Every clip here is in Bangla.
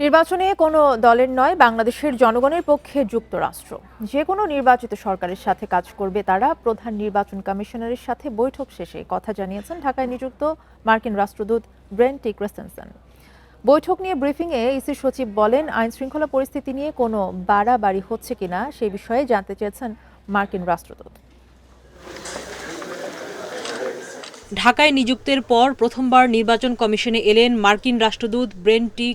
নির্বাচনে কোনো দলের নয়, বাংলাদেশের জনগণের পক্ষে যুক্তরাষ্ট্র যে কোনো নির্বাচিত সরকারের সাথে কাজ করবে তারা। প্রধান নির্বাচন কমিশনারের সাথে বৈঠক শেষে কথা জানিয়েছেন ঢাকায় নিযুক্ত মার্কিন রাষ্ট্রদূত ব্রেন্ট টি ক্রিস্টেনসেন। বৈঠক নিয়ে ব্রিফিংয়ে ইসি সচিব বলেন, আইন শৃঙ্খলা পরিস্থিতি নিয়ে কোনো বাড়াবাড়ি হচ্ছে কিনা সে বিষয়ে জানতে চেয়েছেন মার্কিন রাষ্ট্রদূত। ঢাকায় নিযুক্তের পর প্রথমবার নির্বাচন কমিশনে এলেন মার্কিন রাষ্ট্রদূত ব্রেন্ট টি।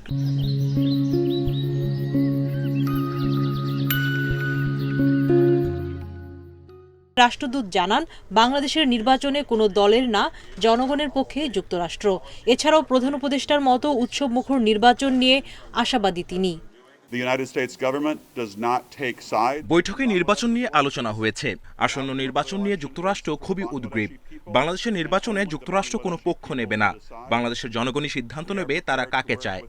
রাষ্ট্রদূত জানান, বাংলাদেশের নির্বাচনে কোনো দলের না, জনগণের পক্ষে যুক্তরাষ্ট্র। এছাড়াও প্রধান উপদেষ্টার মতো উৎসবমুখর নির্বাচন নিয়ে আশাবাদী তিনি। বৈঠকে নির্বাচন নিয়ে আলোচনা হয়েছে। আসন্ন নির্বাচন নিয়ে যুক্তরাষ্ট্র খুবই উদ্গ্রীব। বাংলাদেশের নির্বাচনে যুক্তরাষ্ট্র কোনো পক্ষ নেবে না। বাংলাদেশের জনগণই সিদ্ধান্ত নেবে তারা কাকে চায়।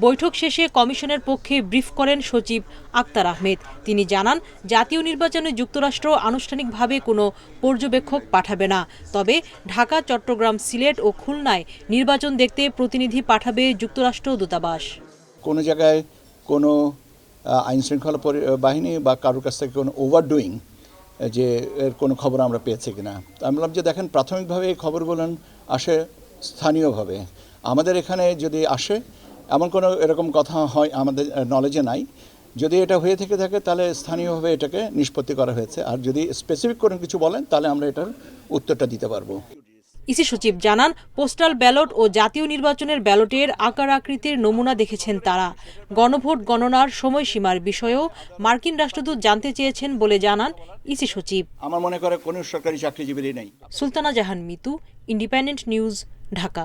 বৈঠক শেষে কমিশনের পক্ষে ব্রিফ করেন সচিব আক্তার আহমেদ। তিনি জানান, জাতীয় নির্বাচনে যুক্তরাষ্ট্র আনুষ্ঠানিকভাবে কোনো পর্যবেক্ষক পাঠাবে না, তবে ঢাকা, চট্টগ্রাম, সিলেট ও খুলনায় নির্বাচন দেখতে প্রতিনিধি পাঠাবে যুক্তরাষ্ট্র দূতাবাস। কোনো জায়গায় কোনো আইন শৃঙ্খলা বাহিনী বা কারোর কাছ থেকে কোনো ওভারডুইং যে এর কোনো খবর আমরা পেয়েছি কিনা। আমি বললাম যে দেখেন, প্রাথমিকভাবে এই খবরগুলো আসে স্থানীয়ভাবে। আমাদের এখানে যদি আসে এমন কোনো এরকম কথা হয় আমাদের নলেজে নাই। যদি এটা হয়ে থেকে থাকে তাহলে স্থানীয়ভাবে এটাকে নিষ্পত্তি করা হয়েছে। আর যদি স্পেসিফিক কোনো কিছু বলেন তাহলে আমরা এটার উত্তরটা দিতে পারবো। ইসি সচিব জানান, পোস্টাল ব্যালট ও জাতীয় নির্বাচনের ব্যালটের আকার আকৃতির নমুনা দেখেছেন তারা। গণভোট গণনার সময়সীমার বিষয়েও মার্কিন রাষ্ট্রদূত জানতে চেয়েছেন বলে জানান ইসি সচিব। আমার মনে করে কোনো সরকারি চাকরিজীবীরই নেই। সুলতানা জাহান মিতু, ইন্ডিপেন্ডেন্ট নিউজ, ঢাকা।